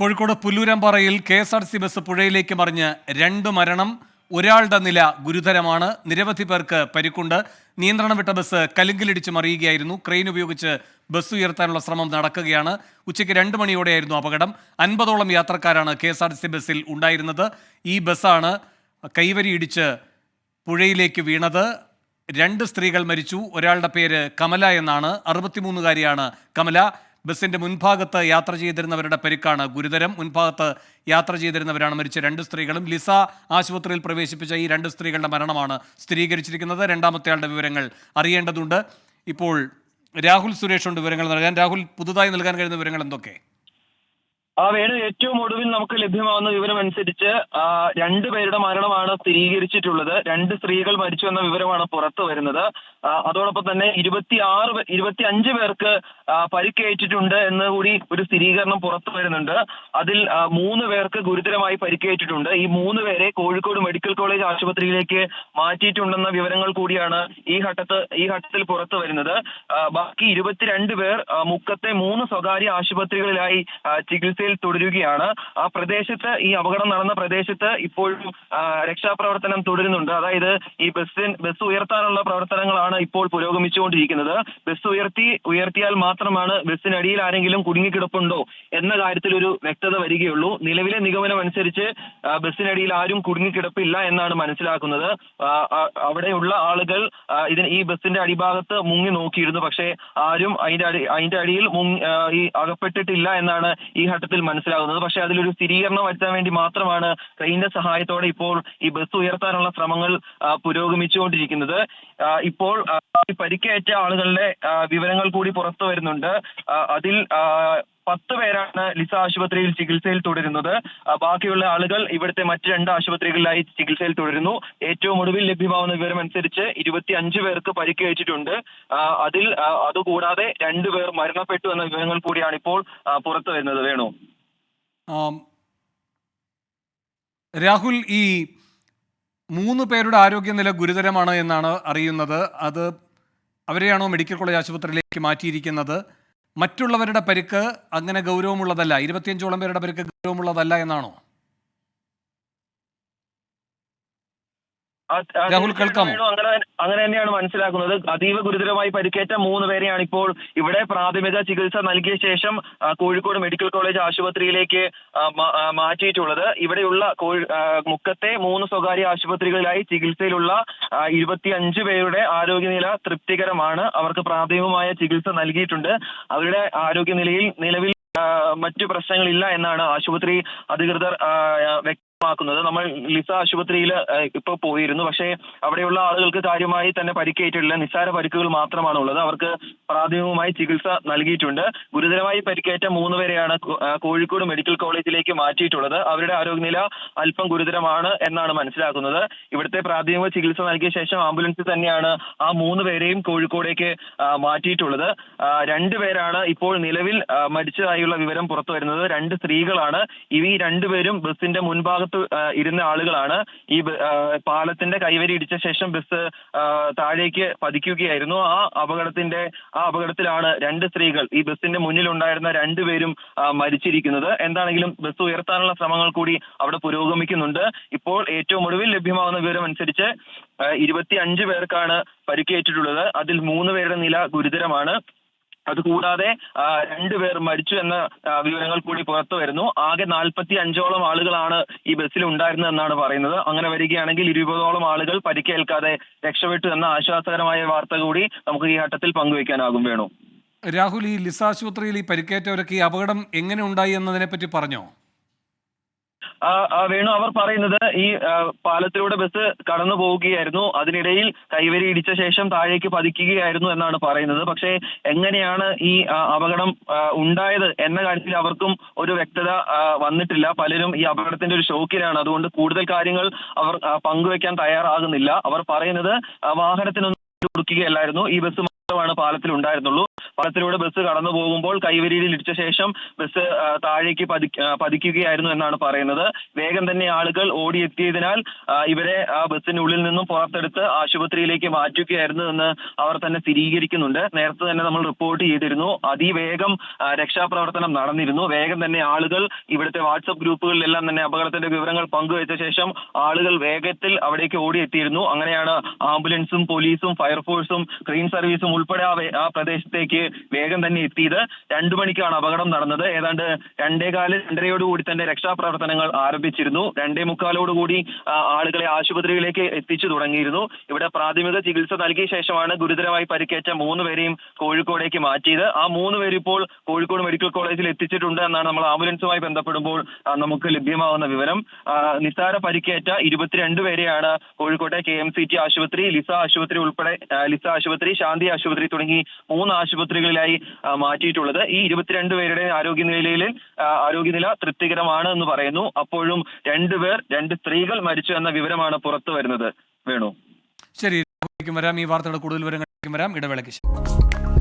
Kozhikode പുല്ലൂരാമ്പാറയിൽ KSRTC bus പുഴയിലേക്ക് മറിഞ്ഞ് 2 മരണം, ഒരാളുടെ നില ഗുരുതരമാണ്. നിരവധി പേർക്ക് പരിക്കുണ്ട്. നിയന്ത്രണം വിട്ട ബസ് കലുങ്കിലിടിച്ച് മറിയുകയായിരുന്നു. ക്രെയിൻ ഉപയോഗിച്ച് ബസ് ഉയർത്താനുള്ള ശ്രമം നടക്കുകയാണ്. ഉച്ചയ്ക്ക് 2 മണിയോടെയായിരുന്നു അപകടം. 50ഓളം യാത്രക്കാരാണ് കെ.എസ്.ആർ.ടി.സി ബസ്സിൽ ഉണ്ടായിരുന്നത്. ഈ ബസ്സാണ് കൈവരി ഇടിച്ച് പുഴയിലേക്ക് വീണത്. 2 സ്ത്രീകൾ മരിച്ചു. ഒരാളുടെ പേര് കമല എന്നാണ്. 63കാരിയാണ് കമല. ബസിന്റെ മുൻഭാഗത്ത് യാത്ര ചെയ്തിരുന്നവരുടെ പരിക്കാണ് ഗുരുതരം. മുൻഭാഗത്ത് യാത്ര ചെയ്തിരുന്നവരാണ് മരിച്ച 2 സ്ത്രീകളും. ലിസ ആശുപത്രിയിൽ പ്രവേശിപ്പിച്ച ഈ 2 സ്ത്രീകളുടെ മരണമാണ് സ്ഥിരീകരിച്ചിരിക്കുന്നത്. രണ്ടാമത്തെ ആളുടെ വിവരങ്ങൾ അറിയേണ്ടതുണ്ട്. ഇപ്പോൾ രാഹുൽ സുരേഷ് ഉണ്ട് വിവരങ്ങൾ നൽകാൻ. രാഹുൽ, പുതുതായി നൽകാൻ കഴിയുന്ന വിവരങ്ങൾ എന്തൊക്കെ? വേണു, ഏറ്റവും ഒടുവിൽ നമുക്ക് ലഭ്യമാവുന്ന വിവരം അനുസരിച്ച് 2 പേരുടെ മരണമാണ് സ്ഥിരീകരിച്ചിട്ടുള്ളത്. 2 സ്ത്രീകൾ മരിച്ചു എന്ന വിവരമാണ് പുറത്തു വരുന്നത്. അതോടൊപ്പം തന്നെ 25 പേർക്ക് പരിക്കേറ്റിട്ടുണ്ട് എന്ന് കൂടി ഒരു സ്ഥിരീകരണം പുറത്തു വരുന്നുണ്ട്. അതിൽ 3 പേർക്ക് ഗുരുതരമായി പരിക്കേറ്റിട്ടുണ്ട്. ഈ 3 പേരെ കോഴിക്കോട് മെഡിക്കൽ കോളേജ് ആശുപത്രിയിലേക്ക് മാറ്റിയിട്ടുണ്ടെന്ന വിവരങ്ങൾ കൂടിയാണ് ഈ ഘട്ടത്തിൽ പുറത്തു വരുന്നത്. ബാക്കി 22 പേർ മുക്കത്തെ 3 സ്വകാര്യ ആശുപത്രികളിലായി ചികിത്സയിൽ തുടരുകയാണ്. ആ പ്രദേശത്ത്, ഈ അപകടം നടന്ന പ്രദേശത്ത് ഇപ്പോഴും രക്ഷാപ്രവർത്തനം തുടരുന്നുണ്ട്. അതായത് ഈ ബസ് ഉയർത്താനുള്ള പ്രവർത്തനങ്ങളാണ് ഇപ്പോൾ പുരോഗമിച്ചുകൊണ്ടിരിക്കുന്നത്. ബസ് ഉയർത്തിയാൽ മാത്രമാണ് ബസ്സിനടിയിൽ ആരെങ്കിലും കുടുങ്ങിക്കിടപ്പുണ്ടോ എന്ന കാര്യത്തിൽ ഒരു വ്യക്തത വരികയുള്ളൂ. നിലവിലെ നിഗമനം അനുസരിച്ച് ബസ്സിനടിയിൽ ആരും കുടുങ്ങിക്കിടപ്പില്ല എന്നാണ് മനസ്സിലാക്കുന്നത്. അവിടെയുള്ള ആളുകൾ ഈ ബസ്സിന്റെ അടിഭാഗത്ത് മുങ്ങി നോക്കിയിരുന്നു. പക്ഷേ ആരും അതിന്റെ അടിയിൽ ഈ അകപ്പെട്ടിട്ടില്ല എന്നാണ് ഈ ഘട്ടത്തിൽ മനസ്സിലാകുന്നത്. പക്ഷേ അതിലൊരു സ്ഥിരീകരണം വരുത്താൻ വേണ്ടി മാത്രമാണ് ക്രെയിനിന്റെ സഹായത്തോടെ ഇപ്പോൾ ഈ ബസ് ഉയർത്താനുള്ള ശ്രമങ്ങൾ പുരോഗമിച്ചുകൊണ്ടിരിക്കുന്നത്. ഇപ്പോൾ ഈ പരിക്കേറ്റ ആളുകളുടെ വിവരങ്ങൾ കൂടി പുറത്തു വരുന്നുണ്ട്. അതിൽ 10 പേരാണ് ലിസ ആശുപത്രിയിൽ ചികിത്സയിൽ തുടരുന്നത്. ബാക്കിയുള്ള ആളുകൾ ഇവിടുത്തെ മറ്റ് 2 ആശുപത്രികളിലായി ചികിത്സയിൽ തുടരുന്നു. ഏറ്റവും ഒടുവിൽ ലഭ്യമാവുന്ന വിവരം അനുസരിച്ച് 25 പേർക്ക് പരിക്കേറ്റിട്ടുണ്ട്. അതുകൂടാതെ 2 പേർ മരണപ്പെട്ടു എന്ന വിവരങ്ങൾ കൂടിയാണ് ഇപ്പോൾ പുറത്തു വരുന്നത്. വേണു, രാഹുൽ, ഈ 3 പേരുടെ ആരോഗ്യനില ഗുരുതരമാണ് എന്നാണ് അറിയുന്നത്. അവരെയാണോ മെഡിക്കൽ കോളേജ് ആശുപത്രിയിലേക്ക് മാറ്റിയിരിക്കുന്നത്? മറ്റുള്ളവരുടെ പരിക്ക് അങ്ങനെ ഗൗരവമുള്ളതല്ല, 25ഓളം പേരുടെ പരിക്ക് ഗൗരവമുള്ളതല്ല എന്നാണോ? രാഹുൽ, കേൾക്കാമോ? അങ്ങനെ തന്നെയാണ് മനസ്സിലാക്കുന്നത്. അതീവ ഗുരുതരമായി പരിക്കേറ്റ 3 പേരെയാണ് ഇപ്പോൾ ഇവിടെ പ്രാഥമിക ചികിത്സ നൽകിയ ശേഷം കോഴിക്കോട് മെഡിക്കൽ കോളേജ് ആശുപത്രിയിലേക്ക് മാറ്റിയിട്ടുള്ളത്. ഇവിടെയുള്ള മുക്കത്തെ 3 സ്വകാര്യ ആശുപത്രികളിലായി ചികിത്സയിലുള്ള 25 പേരുടെ ആരോഗ്യനില തൃപ്തികരമാണ്. അവർക്ക് പ്രാഥമികമായ ചികിത്സ നൽകിയിട്ടുണ്ട്. അവരുടെ ആരോഗ്യനിലയിൽ നിലവിൽ മറ്റു പ്രശ്നങ്ങളില്ല എന്നാണ് ആശുപത്രി അധികൃതർ വ്യക്തമാക്കുന്നത്. നമ്മൾ ലിസ ആശുപത്രിയിൽ ഇപ്പോൾ പോയിരുന്നു. പക്ഷേ അവിടെയുള്ള ആളുകൾക്ക് കാര്യമായി തന്നെ പരിക്കേറ്റിട്ടില്ല. നിസ്സാര പരിക്കുകൾ മാത്രമാണ് ഉള്ളത്. അവർക്ക് പ്രാഥമികമായി ചികിത്സ നൽകിയിട്ടുണ്ട്. ഗുരുതരമായി പരിക്കേറ്റ 3 പേരെയാണ് കോഴിക്കോട് മെഡിക്കൽ കോളേജിലേക്ക് മാറ്റിയിട്ടുള്ളത്. അവരുടെ ആരോഗ്യനില അല്പം ഗുരുതരമാണ് എന്നാണ് മനസ്സിലാക്കുന്നത്. ഇവിടുത്തെ പ്രാഥമിക ചികിത്സ നൽകിയ ശേഷം ആംബുലൻസിൽ തന്നെയാണ് ആ 3 പേരെയും കോഴിക്കോടേക്ക് മാറ്റിയിട്ടുള്ളത്. 2 പേരാണ് ഇപ്പോൾ നിലവിൽ മരിച്ചതായുള്ള വിവരം പുറത്തു വരുന്നത്. 2 സ്ത്രീകളാണ്. ഈ 2 പേരും ബസിന്റെ മുൻഭാഗത്ത് ഇരുന്ന ആളുകളാണ്. ഈ പാലത്തിന്റെ കൈവരി ഇടിച്ച ശേഷം ബസ് താഴേക്ക് പതിക്കുകയായിരുന്നു. ആ അപകടത്തിലാണ് 2 സ്ത്രീകൾ, ഈ ബസിന്റെ മുന്നിൽ ഉണ്ടായിരുന്ന 2 പേരും മരിച്ചിരിക്കുന്നത്. എന്താണെങ്കിലും ബസ് ഉയർത്താനുള്ള ശ്രമങ്ങൾ കൂടി അവിടെ പുരോഗമിക്കുന്നുണ്ട്. ഇപ്പോൾ ഏറ്റവും ഒടുവിൽ ലഭ്യമാകുന്ന വിവരം അനുസരിച്ച് 25 പേർക്കാണ് പരിക്കേറ്റിട്ടുള്ളത്. അതിൽ 3 പേരുടെ നില ഗുരുതരമാണ്. അതുകൂടാതെ 2 പേർ മരിച്ചു എന്ന വിവരങ്ങൾ കൂടി പുറത്തു വരുന്നു. ആകെ 45ഓളം ആളുകളാണ് ഈ ബസ്സിൽ ഉണ്ടായിരുന്നതെന്നാണ് പറയുന്നത്. അങ്ങനെ വരികയാണെങ്കിൽ 20ഓളം ആളുകൾ പരിക്കേൽക്കാതെ രക്ഷപ്പെട്ടു എന്ന ആശ്വാസകരമായ വാർത്ത കൂടി നമുക്ക് ഈ ഘട്ടത്തിൽ പങ്കുവയ്ക്കാനാകും. വേണു, രാഹുൽ, ഈ ലിസ ആശുപത്രിയിൽ ഈ പരിക്കേറ്റവരൊക്കെ ഈ അപകടം എങ്ങനെ ഉണ്ടായി എന്നതിനെ പറ്റി പറഞ്ഞോ? വേണു, അവർ പറയുന്നത് ഈ പാലത്തിലൂടെ ബസ് കടന്നു പോവുകയായിരുന്നു. അതിനിടയിൽ കൈവരി ഇടിച്ച ശേഷം താഴേക്ക് പതിക്കുകയായിരുന്നു എന്നാണ് പറയുന്നത്. പക്ഷേ എങ്ങനെയാണ് ഈ അപകടം ഉണ്ടായത് എന്ന കാര്യത്തിൽ അവർക്കും ഒരു വ്യക്തത വന്നിട്ടില്ല. പലരും ഈ അപകടത്തിന്റെ ഒരു ഷോക്കിലാണ്. അതുകൊണ്ട് കൂടുതൽ കാര്യങ്ങൾ അവർ പങ്കുവെക്കാൻ തയ്യാറാകുന്നില്ല. അവർ പറയുന്നത് വാഹനത്തിനൊന്നും കൊടുക്കുകയല്ലായിരുന്നു. ഈ ബസ് ാണ് പാലത്തിൽ ഉണ്ടായിരുന്നുള്ളൂ. പാലത്തിലൂടെ ബസ് കടന്നു പോകുമ്പോൾ കൈവരിയിൽ ഇടിച്ച ശേഷം ബസ് താഴേക്ക് പതിക്കുകയായിരുന്നു എന്നാണ് പറയുന്നത്. വേഗം തന്നെ ആളുകൾ ഓടിയെത്തിയതിനാൽ ഇവരെ ആ ബസ്സിനുള്ളിൽ നിന്നും പുറത്തെടുത്ത് ആശുപത്രിയിലേക്ക് മാറ്റുകയായിരുന്നു എന്ന് അവർ തന്നെ സ്ഥിരീകരിക്കുന്നുണ്ട്. നേരത്തെ തന്നെ നമ്മൾ റിപ്പോർട്ട് ചെയ്തിരുന്നു. അതിവേഗം രക്ഷാപ്രവർത്തനം നടന്നിരുന്നു. വേഗം തന്നെ ആളുകൾ ഇവിടുത്തെ വാട്സപ്പ് ഗ്രൂപ്പുകളിലെല്ലാം തന്നെ അപകടത്തിന്റെ വിവരങ്ങൾ പങ്കുവച്ച ശേഷം ആളുകൾ വേഗത്തിൽ അവിടേക്ക് ഓടിയെത്തിയിരുന്നു. അങ്ങനെയാണ് ആംബുലൻസും പോലീസും ഫയർഫോഴ്സും ക്രെയിൻ സർവീസും ഉൾപ്പെടെ ആ പ്രദേശത്തേക്ക് വേഗം തന്നെ എത്തിയത്. 2 മണിക്കാണ് അപകടം നടന്നത്. ഏതാണ്ട് 2:15-2:30 തന്നെ രക്ഷാപ്രവർത്തനങ്ങൾ ആരംഭിച്ചിരുന്നു. 2:45 ആളുകളെ ആശുപത്രിയിലേക്ക് എത്തിച്ചു തുടങ്ങിയിരുന്നു. ഇവിടെ പ്രാഥമിക ചികിത്സ നൽകിയ ശേഷമാണ് ഗുരുതരമായി പരിക്കേറ്റ 3 പേരെയും കോഴിക്കോടേക്ക് മാറ്റിയത്. ആ 3 പേര് ഇപ്പോൾ കോഴിക്കോട് മെഡിക്കൽ കോളേജിൽ എത്തിച്ചിട്ടുണ്ട് എന്നാണ് നമ്മൾ ആംബുലൻസുമായി ബന്ധപ്പെടുമ്പോൾ നമുക്ക് ലഭ്യമാവുന്ന വിവരം. നിസ്സാര പരിക്കേറ്റ 22 പേരെയാണ് കോഴിക്കോട്ടെ KMCT ആശുപത്രി, ലിസ ആശുപത്രി, ശാന്തി ആശുപത്രി തുടങ്ങി 3 ആശുപത്രികളിലായി മാറ്റിയിട്ടുള്ളത്. ഈ 22 പേരുടെ ആരോഗ്യനില തൃപ്തികരമാണ് എന്ന് പറയുന്നു. അപ്പോഴും 2 സ്ത്രീകൾ മരിച്ചു എന്ന വിവരമാണ് പുറത്തു വരുന്നത്. വേണു, ശരി, വരാം. ഈ വാർത്തയുടെ കൂടുതൽ വിവരങ്ങളിലേക്കും വരാം. ഇടവേളയ്ക്ക് ശേഷം.